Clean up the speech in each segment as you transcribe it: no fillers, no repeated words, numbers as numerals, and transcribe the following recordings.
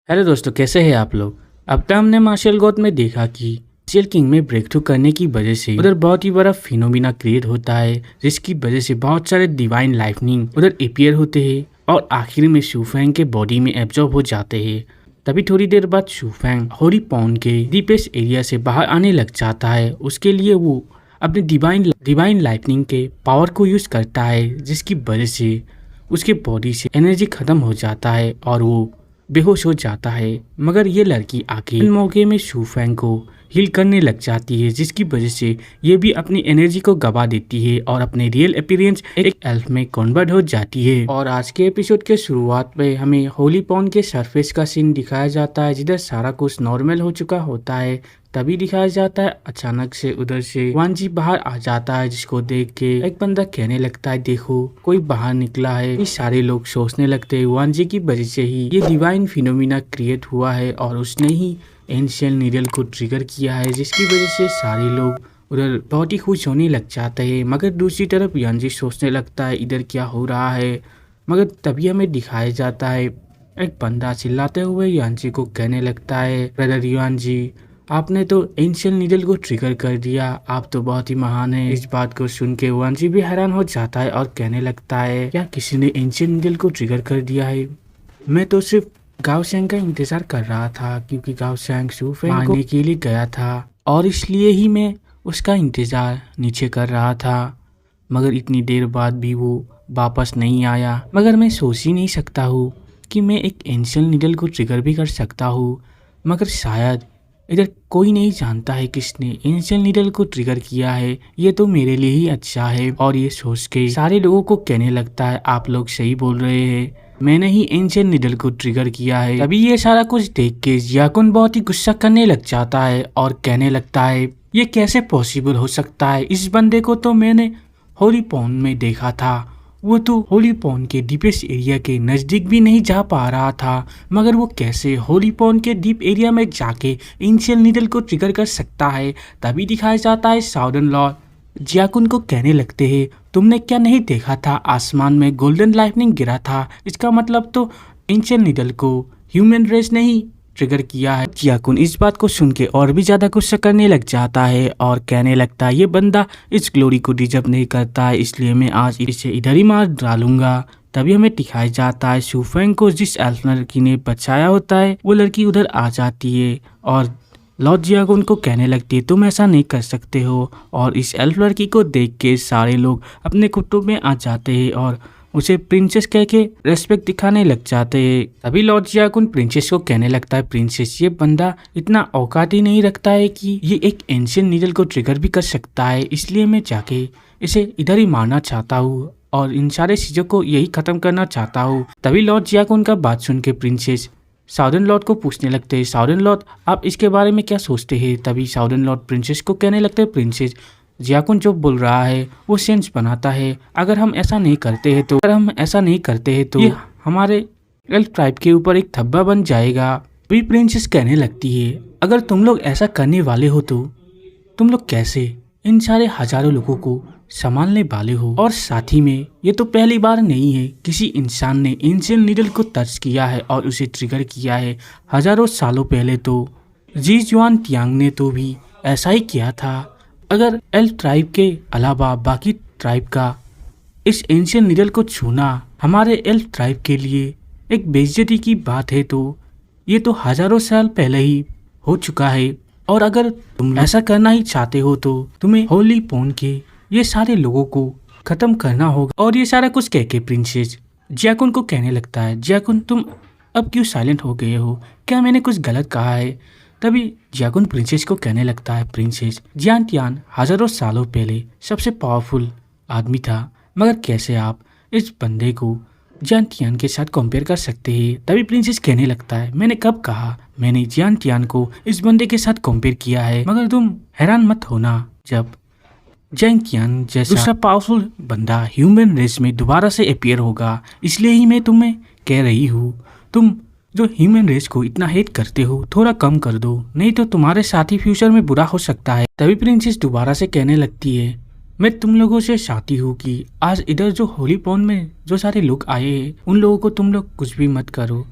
Hello दोस्तों, कैसे हैं आप लोग। अब तक हमने मार्शल गॉड में देखा कि मार्शल किंग में ब्रेक थ्रू करने की वजह से उधर बहुत ही बड़ा फिनोमिना क्रिएट होता है, जिसकी वजह से बहुत सारे डिवाइन लाइटनिंग उधर अपीयर होते हैं और आखिर में शूफैंग के बॉडी में एब्जॉर्ब हो जाते हैं। तभी थोड़ी देर बाद शूफैंग होली पॉन्ड के डीपेस्ट एरिया से बाहर आने लग जाता है। उसके लिए वो अपने डिवाइन लाइटनिंग के पावर को यूज करता है, जिसकी वजह से उसके बॉडी से एनर्जी खत्म हो जाता है और वो बेहोश हो जाता है। मगर ये लड़की आके इन मौके में शूफैंग को हील करने लग जाती है, जिसकी वजह से ये भी अपनी एनर्जी को गवा देती है और अपने रियल अपीयरेंस एक एल्फ में कन्वर्ट हो जाती है। और आज के एपिसोड के शुरुआत में हमें होली पॉन्ड के सरफेस का सीन दिखाया जाता है, जिधर सारा कुछ नॉर्मल हो चुका होता है। तभी दिखाया जाता है अचानक से उधर से वानजी बाहर आ जाता है, जिसको देख के एक बंदा कहने लगता है, देखो कोई बाहर निकला है। ये सारे लोग सोचने लगते हैं वानजी की वजह से ही ये डिवाइन फिनोमिना क्रिएट हुआ है और उसने ही एंशिएंट नीडल को ट्रिगर किया है, जिसकी वजह से सारे लोग उधर बहुत ही खुश होने लग जाते हैं। मगर दूसरी तरफ यानजी सोचने लगता है इधर क्या हो रहा है। मगर तभी हमें दिखाया जाता है एक बंदा चिल्लाते हुए यानजी को कहने लगता है, ब्रदर यानजी, आपने तो एंशिएंट नीडल को ट्रिगर कर दिया, आप तो बहुत ही महान है। इस बात को सुन के वानजी भी हैरान हो जाता है और कहने लगता है, क्या किसी ने एंशिएंट नीडल को ट्रिगर कर दिया है? मैं तो सिर्फ गाओ सैंग का इंतजार कर रहा था, क्योंकि गाओ सैंग शूफैंग को मारने के लिए गया था और इसलिए ही मैं उसका इंतजार नीचे कर रहा था। मगर इतनी देर बाद भी वो वापस नहीं आया। मगर मैं सोच ही नहीं सकता हूँ कि मैं एक एंशिएंट नीडल को ट्रिगर भी कर सकता हूँ। मगर शायद इधर कोई नहीं जानता है किसने एंशिएंट नीडल को ट्रिगर किया है। ये तो मेरे लिए ही अच्छा है। और ये सोच के सारे लोगों को कहने लगता है, आप लोग सही बोल रहे हैं, मैंने ही एंशिएंट नीडल को ट्रिगर किया है। तभी ये सारा कुछ देख के जियाकुन बहुत ही गुस्सा करने लग जाता है और कहने लगता है, ये कैसे पॉसिबल हो सकता है? इस बंदे को तो मैंने होली पॉन्ड में देखा था, वो तो होली पॉन्ड के डीपेस्ट एरिया के नजदीक भी नहीं जा पा रहा था, मगर वो कैसे होली पॉन्ड के डीप एरिया में जाके एंशिएंट नीडल को ट्रिगर कर सकता है? तभी दिखाया जाता है साउदर्न लॉर्ड जियाकुन को कहने लगते हैं, तुमने क्या नहीं देखा था आसमान में गोल्डन लाइटनिंग गिरा था? इसका मतलब तो एंशिएंट नीडल को ह्यूमन रेस ने ही ट्रिगर किया है। जियाकुन इस बात को सुन के और भी ज्यादा गुस्सा करने लग जाता है और कहने लगता है, ये बंदा इस ग्लोरी को डिजर्व नहीं करता है, इसलिए मैं आज इसे इधर ही मार डालूंगा। तभी हमें दिखाया जाता है शूफैंग को जिस एल्फ लड़की ने बचाया होता है वो लड़की उधर आ जाती है और लॉर्ड जियाकुन को कहने लगती है, तुम ऐसा नहीं कर सकते हो। और इस एल्फ लड़की को देख के सारे लोग अपने खुट्टों में आ जाते हैं और उसे प्रिंसेस कह के रेस्पेक्ट दिखाने लग जाते हैं। तभी लॉर्ड जियाकुन प्रिंसेस को कहने लगता है, प्रिंसेस, ये बंदा इतना औकात ही नहीं रखता है कि ये एक एंशिएंट नीडल को ट्रिगर भी कर सकता है, इसलिए मैं जाके इसे इधर ही मारना चाहता हूँ और इन सारे चीजों को यही खत्म करना चाहता हूँ। तभी लॉर्ड जियाकुन का बात सुन के प्रिंसेस साउदर्न लॉर्ड को पूछने लगते हैं, साउदर्न लॉर्ड, आप इसके बारे में क्या सोचते हैं? तभी साउदर्न लॉर्ड प्रिंसेस को कहने लगते हैं, प्रिंसेस, जियाकुन जो बोल रहा है वो सेंस बनाता है। अगर हम ऐसा नहीं करते हैं तो ये हमारे एल्फ ट्राइब के ऊपर एक धब्बा बन जाएगा। भी प्रिंसेस कहने लगती है, अगर तुम लोग ऐसा करने वाले हो तो तुम लोग कैसे इन सारे हजारों लोगों को संभालने वाले हो? और साथ ही में ये तो पहली बार नहीं है किसी इंसान ने एंशिएंट नीडल को टच किया है और उसे ट्रिगर किया है। हजारों सालों पहले तो जी जुआन तियांग ने तो भी ऐसा ही किया था। अगर एल्फ ट्राइब के अलावा बाकी ट्राइब का इस एंशिएंट नीडल को छूना हमारे एल्फ ट्राइब के लिए एक बेइज्जती की बात है, तो ये तो हजारों साल पहले ही हो चुका है। और अगर तुम ऐसा करना ही चाहते हो तो तुम्हें होली पॉन्ड के ये सारे लोगों को खत्म करना होगा। और ये सारा कुछ कह के प्रिंसेस जियाकुन को कहने लगता है, जियाकुन, तुम अब क्यों साइलेंट हो गए हो? क्या मैंने कुछ गलत कहा है? तभी जियाकुन प्रिंसेस को कहने लगता है, प्रिंसेस, जियान तियान हजारों सालों पहले सबसे पावरफुल आदमी था, मगर कैसे आप इस बंदे को जियान तियान के साथ कंपेयर कर सकते हैं? तभी प्रिंसेस कहने लगता है, मैंने कब कहा मैंने जियान तियान को इस बंदे के साथ कंपेयर किया है? मगर तुम हैरान मत होना, जब जियान तियान जैसा दूसरा पावरफुल बंदा ह्यूमन रेस में दोबारा से अपीयर होगा, इसलिए ही मैं तुम्हें कह रही हूँ, तुम जो ह्यूमन रेस को इतना हेट करते हो थोड़ा कम कर दो, नहीं तो तुम्हारे साथ ही फ्यूचर में बुरा हो सकता है। तभी प्रिंसेस दोबारा से कहने लगती है, मैं तुम लोगों से चाहती हूँ कि आज इधर जो होली पॉन्ड में जो सारे लोग आए हैं उन लोगों को तुम लोग कुछ भी मत करो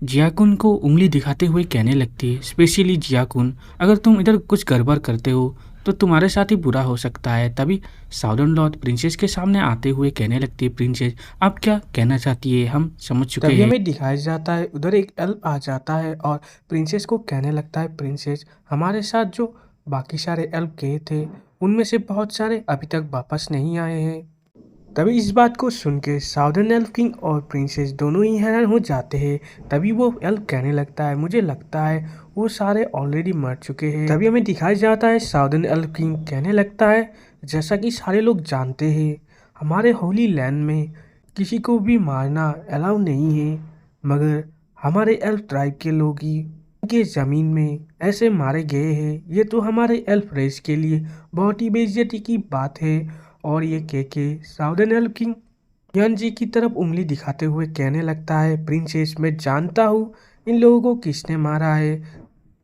जियाकुन को उंगली दिखाते हुए कहने लगती है, स्पेशली जियाकुन, अगर तुम इधर कुछ गड़बड़ करते हो तो तुम्हारे साथ ही बुरा हो सकता है। तभी साउदर्न लॉर्ड प्रिंसेस के सामने आते हुए कहने लगती है, प्रिंसेस आप क्या कहना चाहती है, हम समझ चुके हैं। तभी हमें दिखाया जाता है उधर एक एल्फ आ जाता है और प्रिंसेस को कहने लगता है, प्रिंसेस हमारे साथ जो बाकी सारे एल्फ गए थे उनमें से बहुत सारे अभी तक वापस नहीं आए हैं। तभी इस बात को सुन के साउदर्न एल्फ किंग और प्रिंसेस दोनों ही हैरान हो जाते हैं। तभी वो एल्फ कहने लगता है, मुझे लगता है वो सारे ऑलरेडी मर चुके हैं। तभी हमें दिखाया जाता है साउदर्न एल्फ किंग कहने लगता है, जैसा कि सारे लोग जानते हैं हमारे होली लैंड में किसी को भी मारना अलाउ नहीं है, मगर हमारे एल्फ ट्राइब के लोग ही उनके ज़मीन में ऐसे मारे गए हैं। ये तो हमारे एल्फ रेस के लिए बहुत ही बेइज्जती की बात है। और ये कह के साउदर्न एल्फ किंग यान जी की तरफ उंगली दिखाते हुए कहने लगता है, प्रिंसेस मैं जानता हूँ इन लोगों को किसने मारा है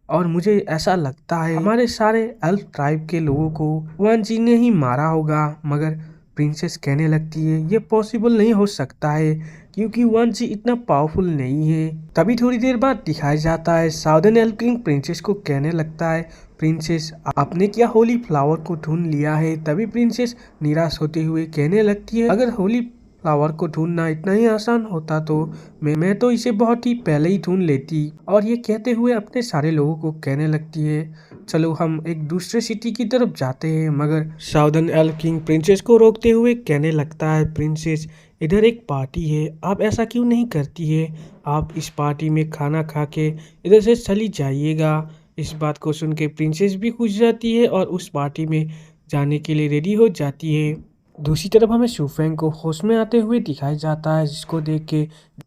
और मुझे ऐसा लगता है हमारे सारे एल्फ ट्राइब के लोगों को वान जी ने ही मारा होगा। मगर प्रिंसेस कहने लगती है, ये पॉसिबल नहीं हो सकता है क्योंकि वान जी इतना पावरफुल नहीं है। तभी थोड़ी देर बाद दिखाया जाता है साउदर्न एल्फ किंग प्रिंसेस को कहने लगता है, प्रिंसेस आपने क्या होली फ्लावर को ढूंढ लिया है। तभी प्रिंसेस निराश होते हुए कहने लगती है, अगर होली फ्लावर को ढूंढना इतना ही आसान होता तो मैं तो इसे बहुत ही पहले ही ढूंढ लेती। और ये कहते हुए अपने सारे लोगों को कहने लगती है, चलो हम एक दूसरे सिटी की तरफ जाते हैं। मगर साउदर्न एल्फ किंग प्रिंसेस को रोकते हुए कहने लगता है, प्रिंसेस इधर एक पार्टी है, आप ऐसा क्यों नहीं करती है, आप इस पार्टी में खाना खा के इधर से चली जाइएगा। इस बात को सुन के प्रिंसेस भी खुश जाती है और उस पार्टी में जाने के लिए रेडी हो जाती है। दूसरी तरफ हमें शूफेंग को होश में आते हुए दिखाया जाता है, जिसको देख के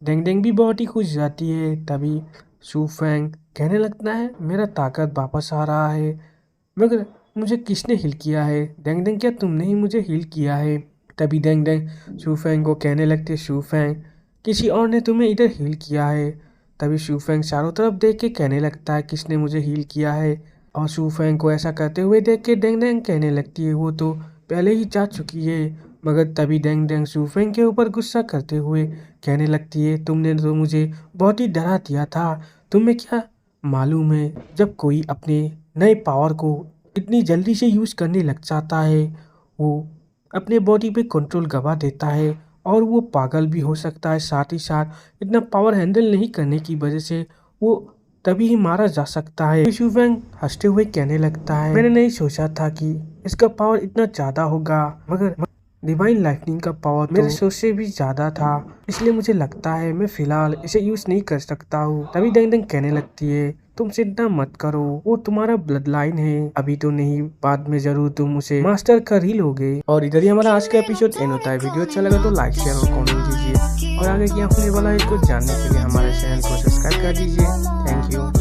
डेंग डेंग भी बहुत ही खुश जाती है। तभी शूफेंग कहने लगता है, मेरा ताकत वापस आ रहा है, मगर मुझे किसने हील किया है। डेंग डेंग क्या तुमने ही मुझे हील किया है। तभी डेंग डेंग शूफेंग को कहने लगते, शूफेंग किसी और ने तुम्हें इधर हील किया है। तभी शूफेंग चारों तरफ देख के कहने लगता है, किसने मुझे हील किया है। और शूफेंग को ऐसा करते हुए देख के डेंग डेंग कहने लगती है, वो तो पहले ही जा चुकी है। मगर तभी डेंग डेंग शूफेंग के ऊपर गुस्सा करते हुए कहने लगती है, तुमने तो मुझे बहुत ही डरा दिया था। तुम्हें क्या मालूम है, जब कोई अपने नए पावर को इतनी जल्दी से यूज़ करने लग जाता है वो अपने बॉडी पे कंट्रोल गवा देता है और वो पागल भी हो सकता है। साथ ही साथ इतना पावर हैंडल नहीं करने की वजह से वो तभी ही मारा जा सकता है। शूफेंग हंसते हुए कहने लगता है, मैंने नहीं सोचा था कि इसका पावर इतना ज़्यादा होगा, मगर डिवाइन लाइटनिंग का पावर मेरे सोच से भी ज़्यादा था, इसलिए मुझे लगता है मैं फ़िलहाल इसे यूज़ नहीं कर सकता हूँ। तभी डेंग डेंग कहने लगती है, तुम चिंता मत करो, वो तुम्हारा ब्लड लाइन है, अभी तो नहीं, बाद में जरूर तुम उसे मास्टर कर ही लोगे। और इधर ही हमारा आज का एपिसोड एंड होता है। वीडियो अच्छा लगा तो लाइक शेयर और कमेंट कीजिए और आगे क्या होने वाला है इसको जानने के लिए हमारे चैनल को सब्सक्राइब कर दीजिए। Thank you.